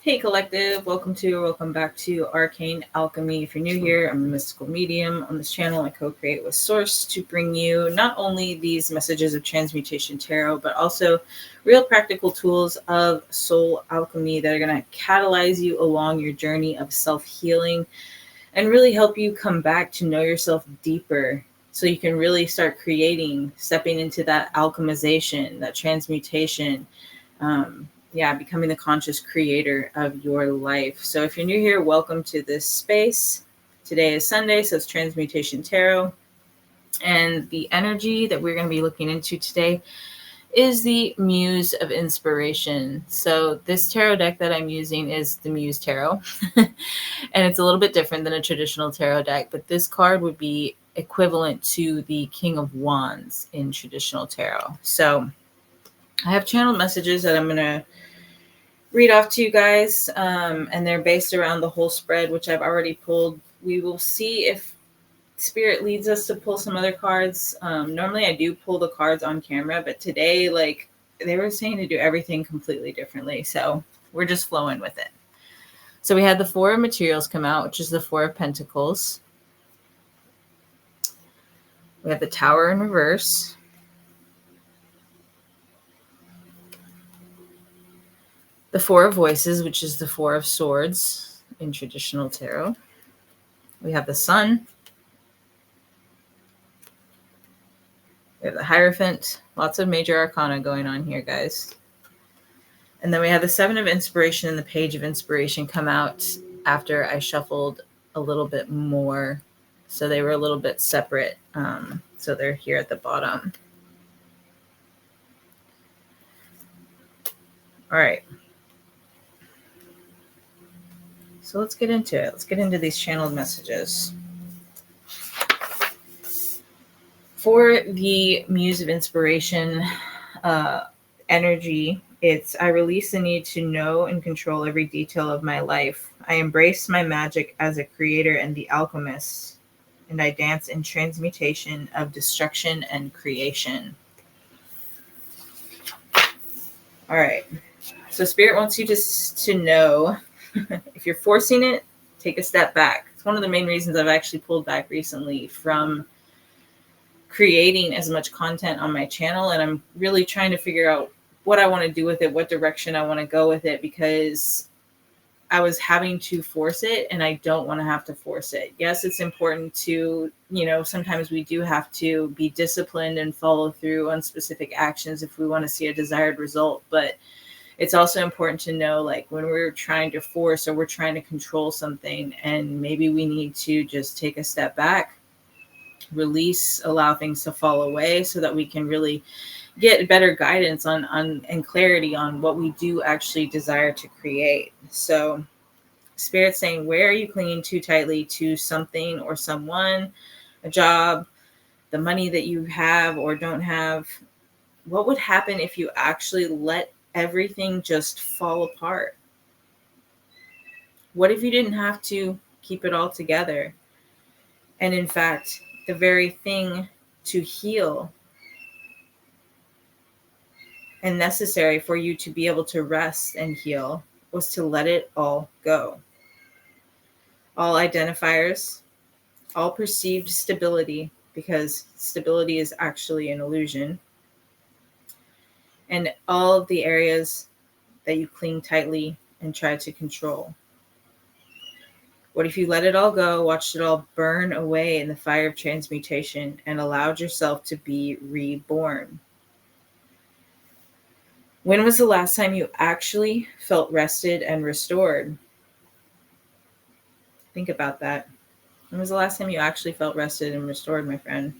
Hey Collective, welcome back to Arcane Alchemy. If you're new here, I'm a mystical medium. On this channel, I co-create with Source to bring you not only these messages of Transmutation Tarot, but also real practical tools of soul alchemy that are going to catalyze you along your journey of self-healing and really help you come back to know yourself deeper so you can really start creating, stepping into that alchemization, that transmutation, becoming the conscious creator of your life. So if you're new here, welcome to this space. Today is Sunday, so it's Transmutation Tarot. And the energy that we're going to be looking into today is the Muse of Inspiration. So this tarot deck that I'm using is the Muse Tarot. And it's a little bit different than a traditional tarot deck, but this card would be equivalent to the King of Wands in traditional tarot. So I have channeled messages that I'm going to read off to you guys, and they're based around the whole spread, which I've already pulled. We will see if Spirit leads us to pull some other cards. Normally I do pull the cards on camera, but today, they were saying to do everything completely differently, so we're just flowing with it. So we had the Four of Materials come out, which is the Four of Pentacles. We have the Tower in reverse. The Four of Voices, which is the Four of Swords in traditional tarot. We have the Sun. We have the Hierophant. Lots of major arcana going on here, guys. And then we have the Seven of Inspiration and the Page of Inspiration come out after I shuffled a little bit more. So they were a little bit separate. So they're here at the bottom. All right. So let's get into it. Let's get into these channeled messages. For the Muse of Inspiration energy, it's I release the need to know and control every detail of my life. I embrace my magic as a creator and the alchemist, and I dance in transmutation of destruction and creation. All right. So Spirit wants you to know, if you're forcing it, take a step back. It's one of the main reasons I've actually pulled back recently from creating as much content on my channel, and I'm really trying to figure out what I want to do with it, what direction I want to go with it, because I was having to force it, and I don't want to have to force it. Yes, it's important to, sometimes we do have to be disciplined and follow through on specific actions if we want to see a desired result, but it's also important to know, when we're trying to force or we're trying to control something, and maybe we need to just take a step back, release, allow things to fall away so that we can really get better guidance on and clarity on what we do actually desire to create. So Spirit's saying, where are you clinging too tightly to something or someone, a job, the money that you have or don't have? What would happen if you actually let everything just fall apart? What if you didn't have to keep it all together? And in fact, the very thing to heal and necessary for you to be able to rest and heal was to let it all go. All identifiers, all perceived stability, because stability is actually an illusion, and all of the areas that you cling tightly and try to control. What if you let it all go, watched it all burn away in the fire of transmutation, and allowed yourself to be reborn? When was the last time you actually felt rested and restored? Think about that. When was the last time you actually felt rested and restored, my friend?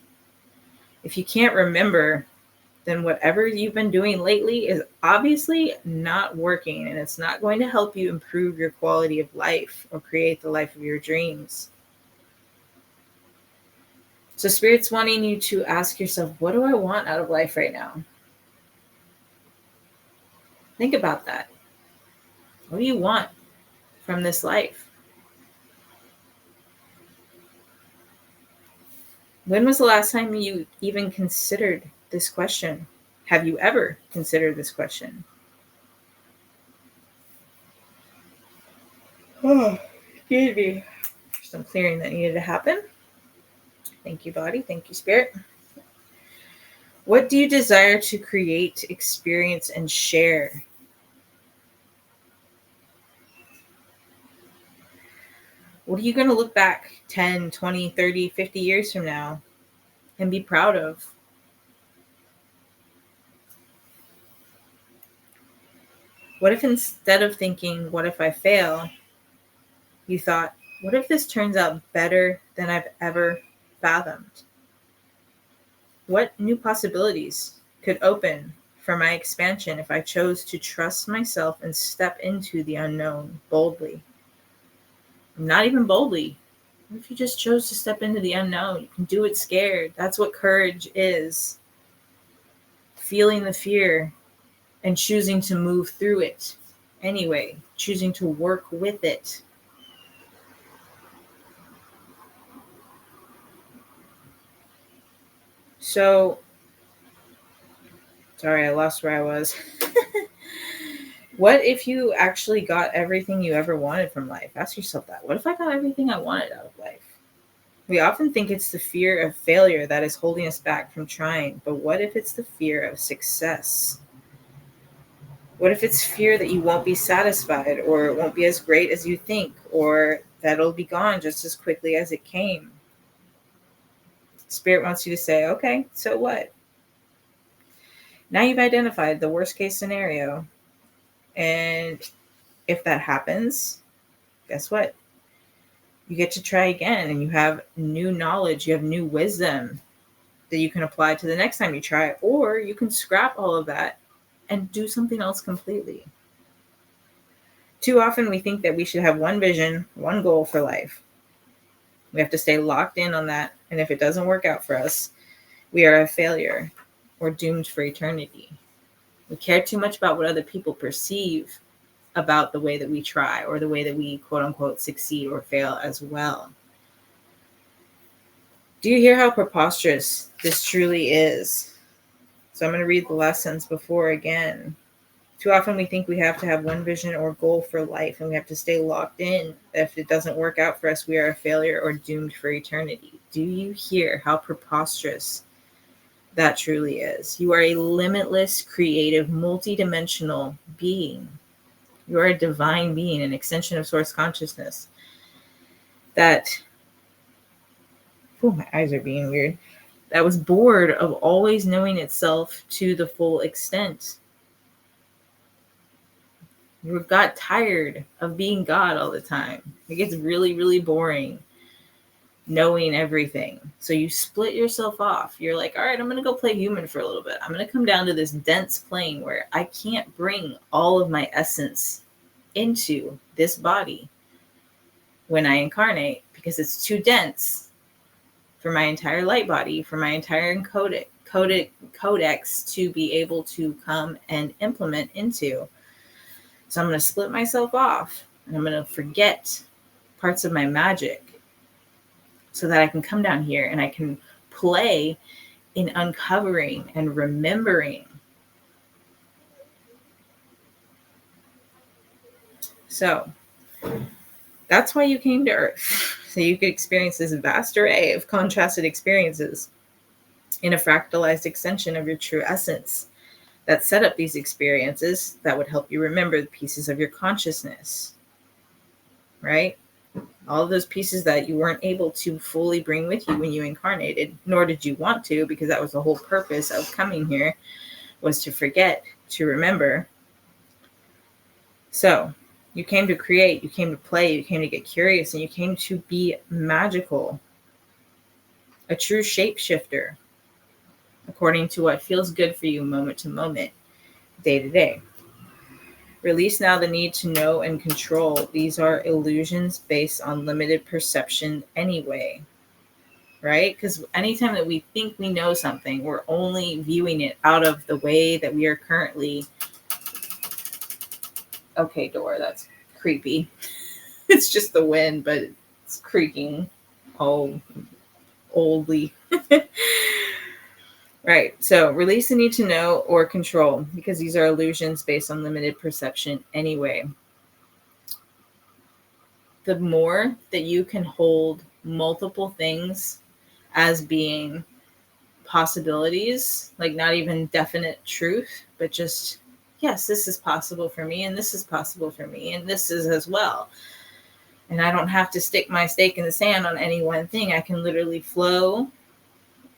If you can't remember, then whatever you've been doing lately is obviously not working, and it's not going to help you improve your quality of life or create the life of your dreams. So Spirit's wanting you to ask yourself, what do I want out of life right now? Think about that. What do you want from this life? When was the last time you even considered this question? Have you ever considered this question? Oh, excuse me. Some clearing that needed to happen. Thank you, body. Thank you, spirit. What do you desire to create, experience, and share? What are you going to look back 10, 20, 30, 50 years from now and be proud of? What if instead of thinking, what if I fail, you thought, what if this turns out better than I've ever fathomed? What new possibilities could open for my expansion if I chose to trust myself and step into the unknown boldly? Not even boldly. What if you just chose to step into the unknown? You can do it scared. That's what courage is. Feeling the fear and choosing to move through it anyway, choosing to work with it. So, sorry, I lost where I was. What if you actually got everything you ever wanted from life? Ask yourself that. What if I got everything I wanted out of life? We often think it's the fear of failure that is holding us back from trying, but what if it's the fear of success? What if it's fear that you won't be satisfied, or it won't be as great as you think, or that it'll be gone just as quickly as it came? Spirit wants you to say, okay, so what? Now you've identified the worst case scenario. And if that happens, guess what? You get to try again, and you have new knowledge, you have new wisdom that you can apply to the next time you try, or you can scrap all of that and do something else completely. Too often we think that we should have one vision, one goal for life. We have to stay locked in on that, and if it doesn't work out for us, we are a failure or doomed for eternity. We care too much about what other people perceive about the way that we try, or the way that we quote unquote succeed or fail as well. Do you hear how preposterous this truly is? So I'm going to read the last sentence before again. Too often we think we have to have one vision or goal for life, and we have to stay locked in. If it doesn't work out for us, we are a failure or doomed for eternity. Do you hear how preposterous that truly is? You are a limitless, creative, multidimensional being. You are a divine being, an extension of source consciousness that, my eyes are being weird, that was bored of always knowing itself to the full extent. You got tired of being God all the time. It gets really, really boring knowing everything. So you split yourself off. You're like, all right, I'm going to go play human for a little bit. I'm going to come down to this dense plane where I can't bring all of my essence into this body when I incarnate, because it's too dense for my entire light body, for my entire codex to be able to come and implement into. So I'm going to split myself off, and I'm going to forget parts of my magic so that I can come down here and I can play in uncovering and remembering. So that's why you came to Earth, so you could experience this vast array of contrasted experiences in a fractalized extension of your true essence that set up these experiences that would help you remember the pieces of your consciousness, right? All of those pieces that you weren't able to fully bring with you when you incarnated, nor did you want to, because that was the whole purpose of coming here, was to forget, to remember. So you came to create, you came to play, you came to get curious, and you came to be magical, a true shapeshifter, according to what feels good for you moment to moment, day to day. Release now the need to know and control. These are illusions based on limited perception anyway, right? Because anytime that we think we know something, we're only viewing it out of the way that we are currently. Okay, door, that's creepy. It's just the wind, but it's creaking all oldly. Right. So release the need to know or control, because these are illusions based on limited perception anyway. the more that you can hold multiple things as being possibilities, like not even definite truth, but just, yes, this is possible for me, and this is possible for me, and this is as well. And I don't have to stick my stake in the sand on any one thing. I can literally flow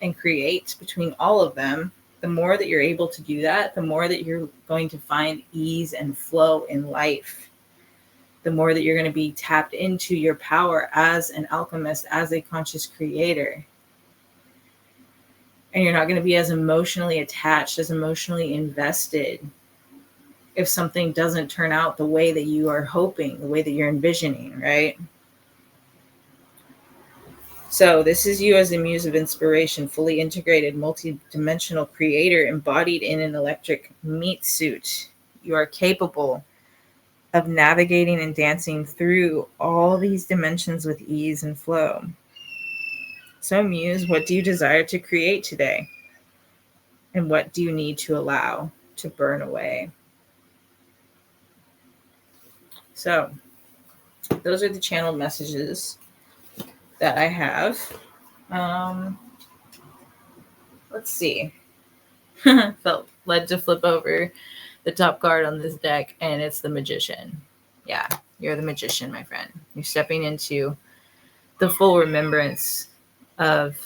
and create between all of them. The more that you're able to do that, the more that you're going to find ease and flow in life. The more that you're going to be tapped into your power as an alchemist, as a conscious creator. And you're not going to be as emotionally attached, as emotionally invested if something doesn't turn out the way that you are hoping, the way that you're envisioning, right? So this is you as a muse of inspiration, fully integrated, multi-dimensional creator embodied in an electric meat suit. You are capable of navigating and dancing through all these dimensions with ease and flow. So muse, what do you desire to create today? And what do you need to allow to burn away? So those are the channeled messages that I have. Let's see. Felt led to flip over the top card on this deck, and it's the Magician. Yeah, you're the Magician, my friend. You're stepping into the full remembrance of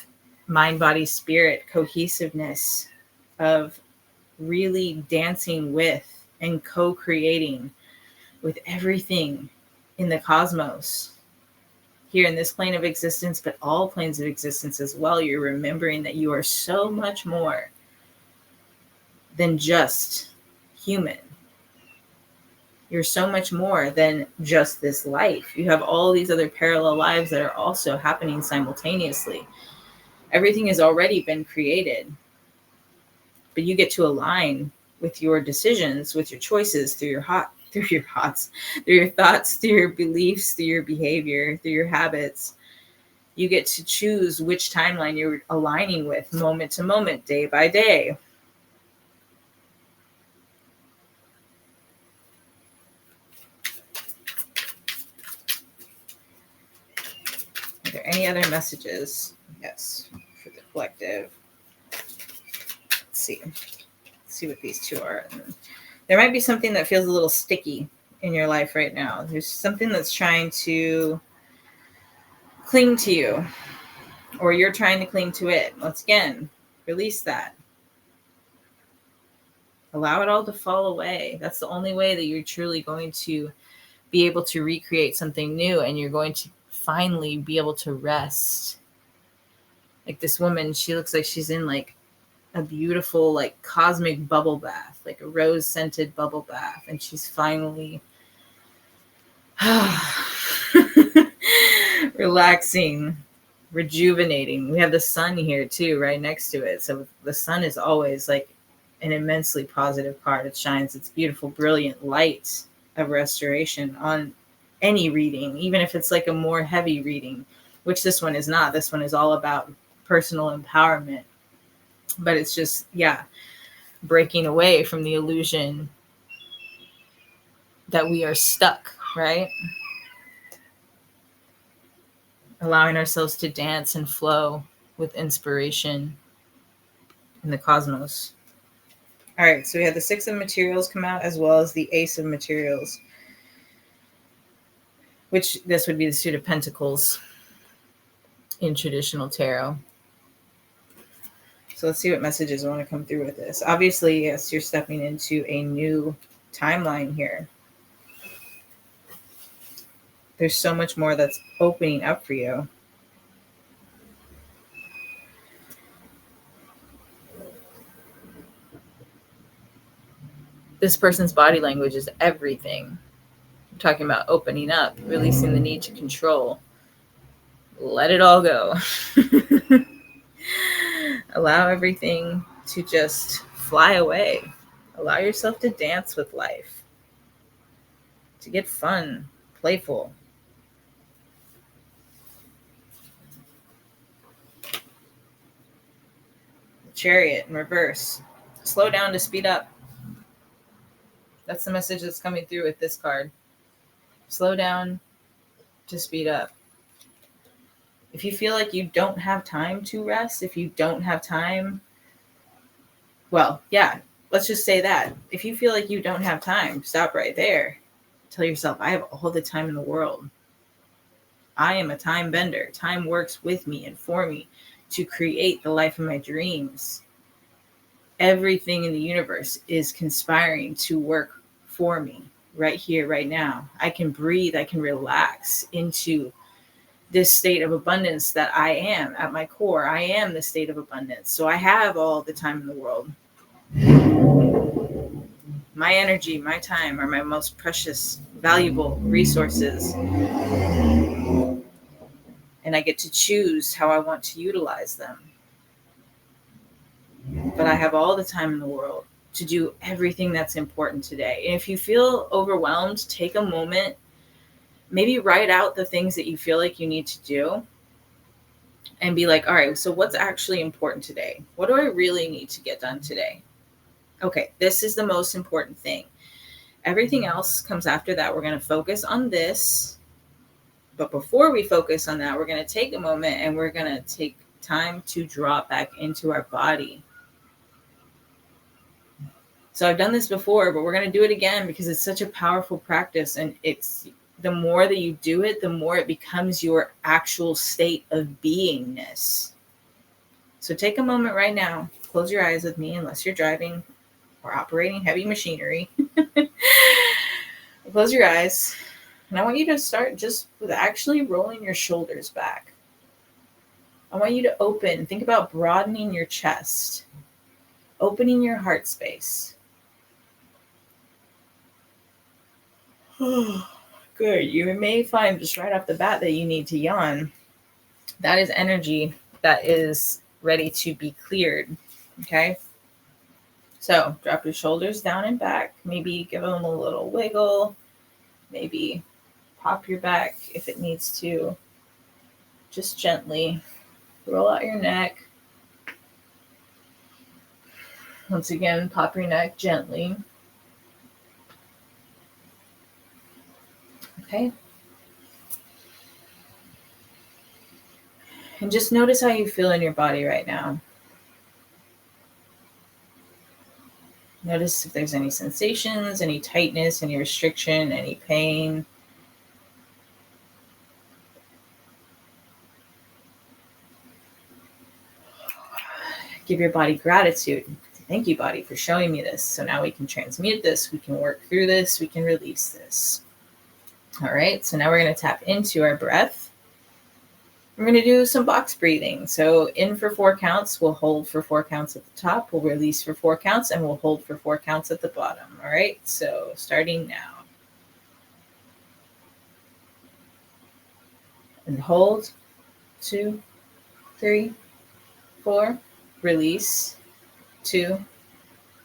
mind, body, spirit, cohesiveness, of really dancing with and co-creating with everything in the cosmos here in this plane of existence, but all planes of existence as well. You're remembering that you are so much more than just human. You're so much more than just this life. You have all these other parallel lives that are also happening simultaneously. Everything has already been created, but you get to align with your decisions, with your choices, through your thoughts, through your beliefs, through your behavior, through your habits. You get to choose which timeline you're aligning with, moment to moment, day by day. Are there any other messages? Yes, for the collective. Let's see what these two are. There might be something that feels a little sticky in your life right now. There's something that's trying to cling to you, or you're trying to cling to it. Let's again release that. Allow it all to fall away. That's the only way that you're truly going to be able to recreate something new, and you're going to finally be able to rest. Like this woman, she looks like she's in like a beautiful like cosmic bubble bath, like a rose scented bubble bath, and she's finally relaxing, rejuvenating. We have the sun here too, right next to it. So the sun is always like an immensely positive card. It shines its beautiful, brilliant light of restoration on any reading, even if it's like a more heavy reading, which this one is not. This one is all about personal empowerment. But it's just, yeah, breaking away from the illusion that we are stuck, right? Allowing ourselves to dance and flow with inspiration in the cosmos. All right, so we had the Six of Materials come out, as well as the Ace of Materials, which this would be the Suit of Pentacles in traditional tarot. So let's see what messages want to come through with this. Obviously, yes, you're stepping into a new timeline here. There's so much more that's opening up for you. This person's body language is everything. I'm talking about opening up, releasing the need to control. Let it all go. Allow everything to just fly away. Allow yourself to dance with life, to get fun, playful. Chariot in reverse. Slow down to speed up. That's the message that's coming through with this card. Slow down to speed up. If you feel like you don't have time to rest, if you don't have time, well, yeah, let's just say that. If you feel like you don't have time, stop right there. Tell yourself, I have all the time in the world. I am a time bender. Time works with me and for me to create the life of my dreams. Everything in the universe is conspiring to work for me right here, right now. I can breathe. I can relax into this state of abundance that I am at my core. I am the state of abundance. So I have all the time in the world. My energy, my time are my most precious, valuable resources. And I get to choose how I want to utilize them. But I have all the time in the world to do everything that's important today. And if you feel overwhelmed, take a moment, maybe write out the things that you feel like you need to do and be like, all right, so what's actually important today? What do I really need to get done today? Okay, this is the most important thing. Everything else comes after that. We're going to focus on this. But before we focus on that, we're going to take a moment and we're going to take time to drop back into our body. So I've done this before, but we're going to do it again because it's such a powerful practice. And it's the more that you do it, the more it becomes your actual state of beingness. So take a moment right now. Close your eyes with me, unless you're driving or operating heavy machinery. Close your eyes. And I want you to start just with actually rolling your shoulders back. I want you to open. Think about broadening your chest. Opening your heart space. Good. You may find just right off the bat that you need to yawn. That is energy that is ready to be cleared. Okay? So drop your shoulders down and back. Maybe give them a little wiggle. Maybe pop your back if it needs to. Just gently roll out your neck. Once again, pop your neck gently. Okay. And just notice how you feel in your body right now. Notice if there's any sensations, any tightness, any restriction, any pain. Give your body gratitude. Thank you, body, for showing me this. So now we can transmute this. We can work through this. We can release this. All right. So now we're going to tap into our breath. We're going to do some box breathing. So in for 4 counts, we'll hold for 4 counts at the top. We'll release for 4 counts, and we'll hold for 4 counts at the bottom. All right. So starting now. And hold. 2, 3, 4. Release. 2,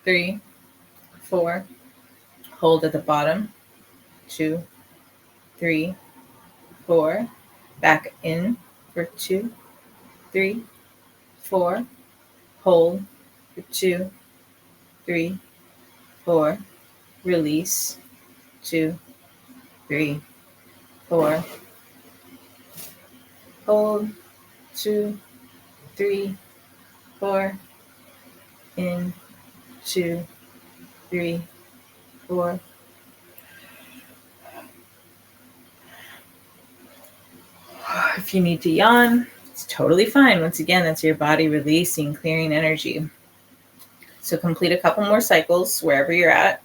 3, 4. Hold at the bottom. 2, 3, 4. Back in for 2, 3, 4. Hold for 2, 3, 4. Release. 2, 3, 4. Hold. 2, 3, 4. In. 2, 3, 4. If you need to yawn, it's totally fine. Once again, that's your body releasing, clearing energy. So complete a couple more cycles wherever you're at.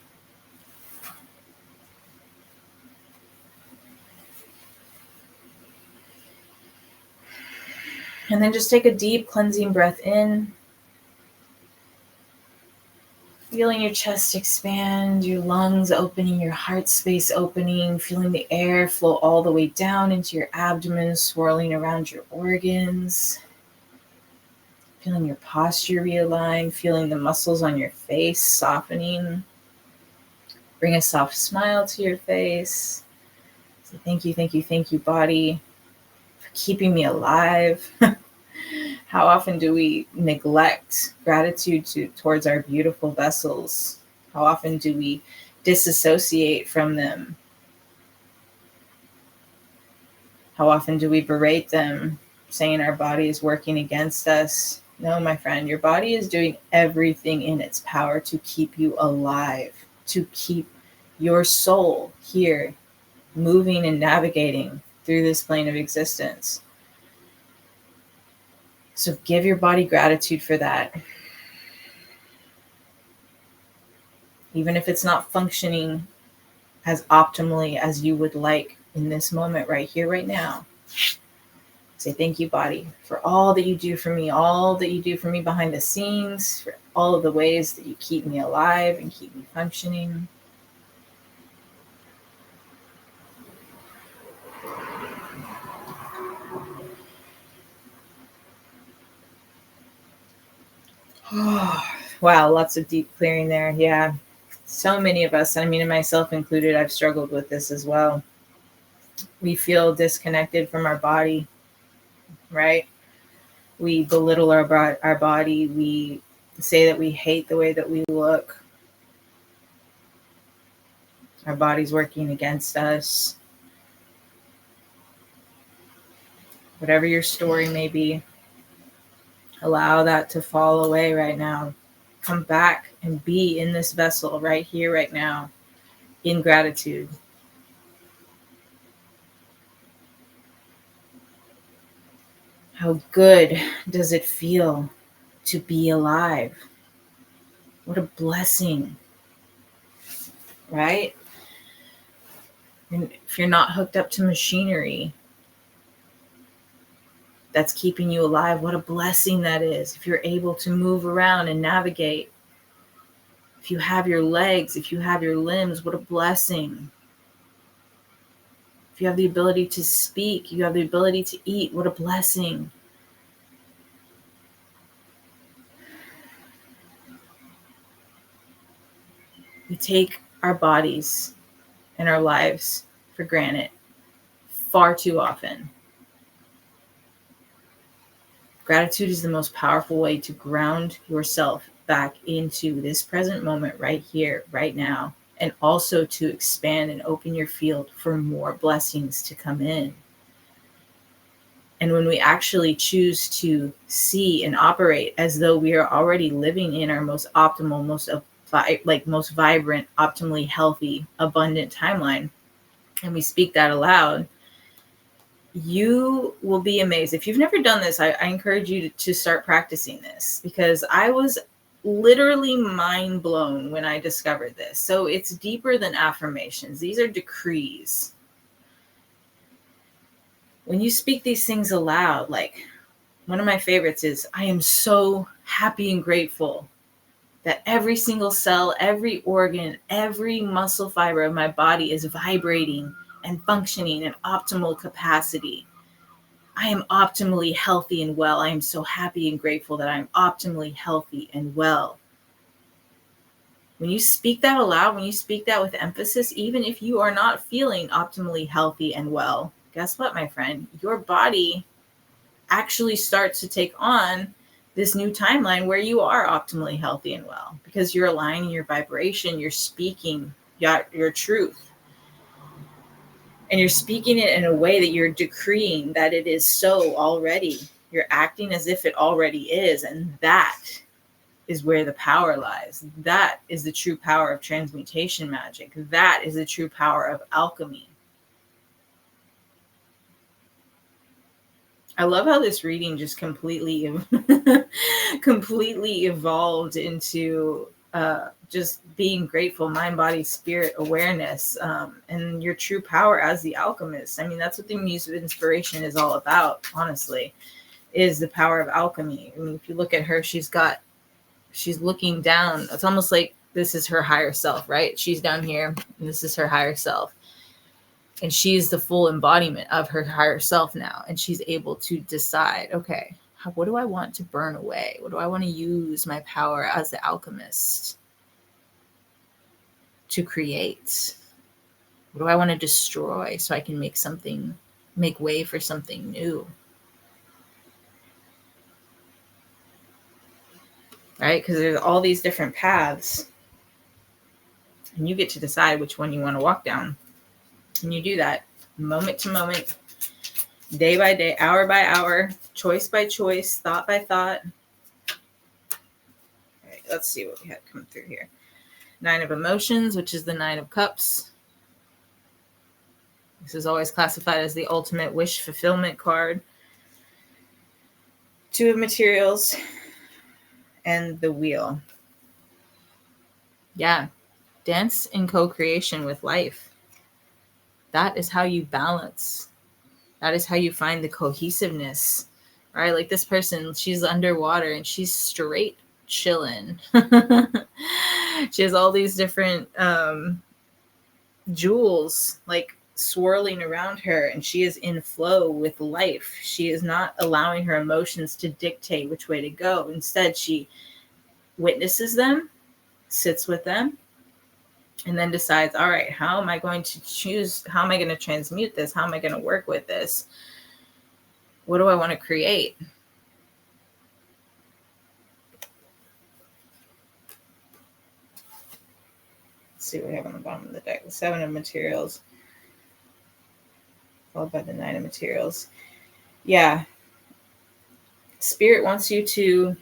And then just take a deep cleansing breath in. Feeling your chest expand, your lungs opening, your heart space opening, feeling the air flow all the way down into your abdomen, swirling around your organs. Feeling your posture realign, feeling the muscles on your face softening. Bring a soft smile to your face. Say thank you, body, for keeping me alive. How often do we neglect gratitude towards our beautiful vessels? How often do we disassociate from them? How often do we berate them, saying our body is working against us? No, my friend, your body is doing everything in its power to keep you alive, to keep your soul here, moving and navigating through this plane of existence. So give your body gratitude for that. Even if it's not functioning as optimally as you would like in this moment, right here, right now. Say thank you, body, for all that you do for me, all that you do for me behind the scenes, for all of the ways that you keep me alive and keep me functioning. Wow, lots of deep clearing there. Yeah. So many of us, I mean, and myself included, I've struggled with this as well. We feel disconnected from our body, right? We belittle our body. We say that we hate the way that we look. Our body's working against us. Whatever your story may be, allow that to fall away right now. Come back and be in this vessel right here, right now, in gratitude. How good does it feel to be alive? What a blessing, right? And if you're not hooked up to machinery that's keeping you alive, what a blessing that is. If you're able to move around and navigate, if you have your legs, if you have your limbs, what a blessing. If you have the ability to speak, you have the ability to eat, what a blessing. We take our bodies and our lives for granted far too often. Gratitude is the most powerful way to ground yourself back into this present moment right here, right now, and also to expand and open your field for more blessings to come in. And when we actually choose to see and operate as though we are already living in our most optimal, most vibrant, optimally healthy, abundant timeline, and we speak that aloud, you will be amazed. If you've never done this, I encourage you to start practicing this, because I was literally mind blown when I discovered this. So it's deeper than affirmations. These are decrees. When you speak these things aloud, like one of my favorites is, I am so happy and grateful that every single cell, every organ, every muscle fiber of my body is vibrating and functioning in optimal capacity. I am optimally healthy and well. I am so happy and grateful that I'm optimally healthy and well. When you speak that aloud, when you speak that with emphasis, even if you are not feeling optimally healthy and well, guess what, my friend? Your body actually starts to take on this new timeline where you are optimally healthy and well, because you're aligning your vibration, you're speaking your truth. And you're speaking it in a way that you're decreeing that it is so already. You're acting as if it already is. And that is where the power lies. That is the true power of transmutation magic. That is the true power of alchemy. I love how this reading just completely evolved into just being grateful, mind, body, spirit, awareness, and your true power as the alchemist. I mean, that's what the Muse of Inspiration is all about, honestly, is the power of alchemy. I mean, if you look at her, she's looking down. It's almost like this is her higher self, right? She's down here, and this is her higher self. And she's the full embodiment of her higher self now. And she's able to decide, okay, what do I want to burn away? What do I want to use my power as the alchemist to create? What do I want to destroy so I can make way for something new? Right? Because there's all these different paths. And you get to decide which one you want to walk down. And you do that moment to moment, day by day, hour by hour, choice by choice, thought by thought. All right, let's see what we had come through here. 9 of Emotions, which is the 9 of Cups. This is always classified as the ultimate wish fulfillment card. 2 of Materials and the Wheel. Yeah, dance in co-creation with life. That is how you balance. That is how you find the cohesiveness, right? Like this person, she's underwater and she's straight chilling. She has all these different jewels like swirling around her, and she is in flow with life. She is not allowing her emotions to dictate which way to go. Instead, she witnesses them, sits with them, and then decides, all right, how am I going to choose? How am I going to transmute this? How am I going to work with this? What do I want to create? Let's see what we have on the bottom of the deck. The 7 of Materials, followed by the 9 of Materials. Yeah. Spirit wants you to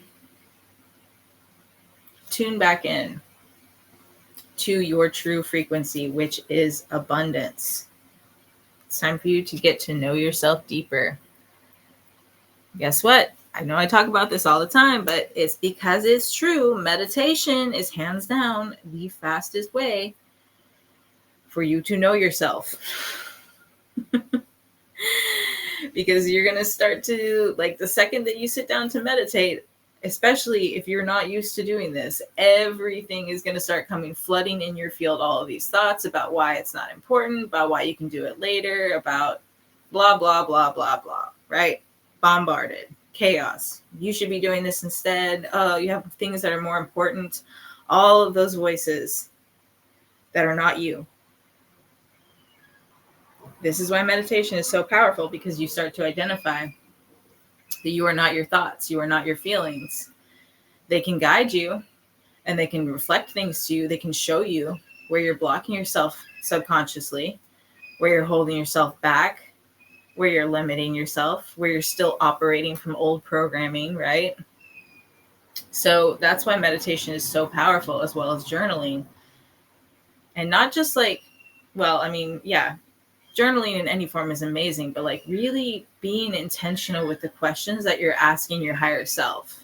tune back in to your true frequency, which is abundance. It's time for you to get to know yourself deeper. Guess what? I know I talk about this all the time, but it's because it's true. Meditation is hands down the fastest way for you to know yourself. Because you're going to start to, like, the second that you sit down to meditate, especially if you're not used to doing this, everything is going to start coming flooding in your field. All of these thoughts about why it's not important, about why you can do it later, about blah, blah, blah, blah, blah, right? Bombarded. Chaos. You should be doing this instead. Oh, you have things that are more important. All of those voices that are not you. This is why meditation is so powerful, because you start to identify that you are not your thoughts. You are not your feelings. They can guide you and they can reflect things to you. They can show you where you're blocking yourself subconsciously, where you're holding yourself back, where you're limiting yourself, where you're still operating from old programming, right? So that's why meditation is so powerful, as well as journaling. And not just like, well, I mean, yeah, journaling in any form is amazing, but like really being intentional with the questions that you're asking your higher self,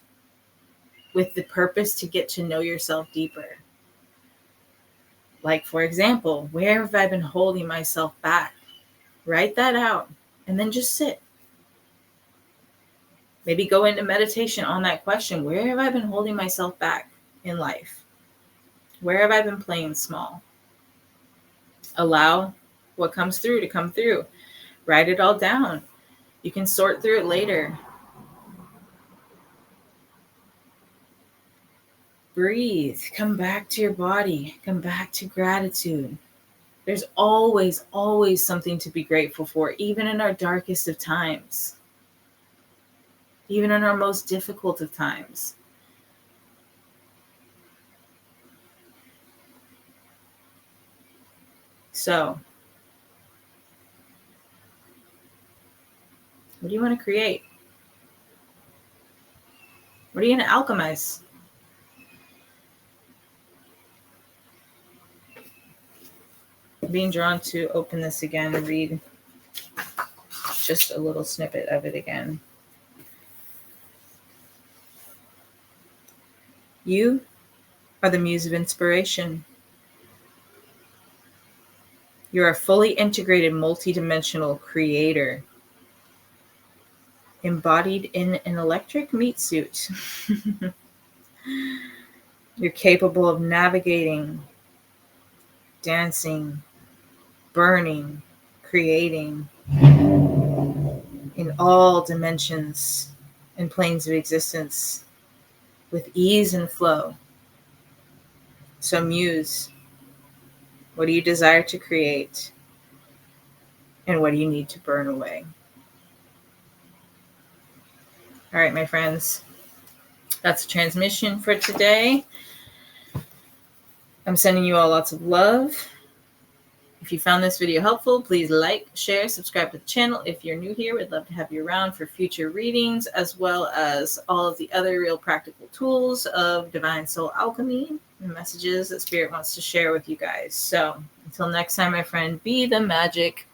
with the purpose to get to know yourself deeper. Like, for example, where have I been holding myself back? Write that out and then just sit. Maybe go into meditation on that question. Where have I been holding myself back in life? Where have I been playing small? Allow what comes through to come through. Write it all down. You can sort through it later. Breathe. Come back to your body. Come back to gratitude. There's always, always something to be grateful for, even in our darkest of times. Even in our most difficult of times. So, what do you want to create? What are you going to alchemize? I'm being drawn to open this again and read just a little snippet of it again. You are the muse of inspiration. You're a fully integrated, multidimensional creator, embodied in an electric meat suit. You're capable of navigating, dancing, burning, creating in all dimensions and planes of existence with ease and flow. So, Muse, what do you desire to create? And what do you need to burn away? All right, my friends, that's the transmission for today. I'm sending you all lots of love. If you found this video helpful, please like, share, subscribe to the channel. If you're new here, we'd love to have you around for future readings, as well as all of the other real practical tools of Divine Soul Alchemy and messages that Spirit wants to share with you guys. So until next time, my friend, be the magic.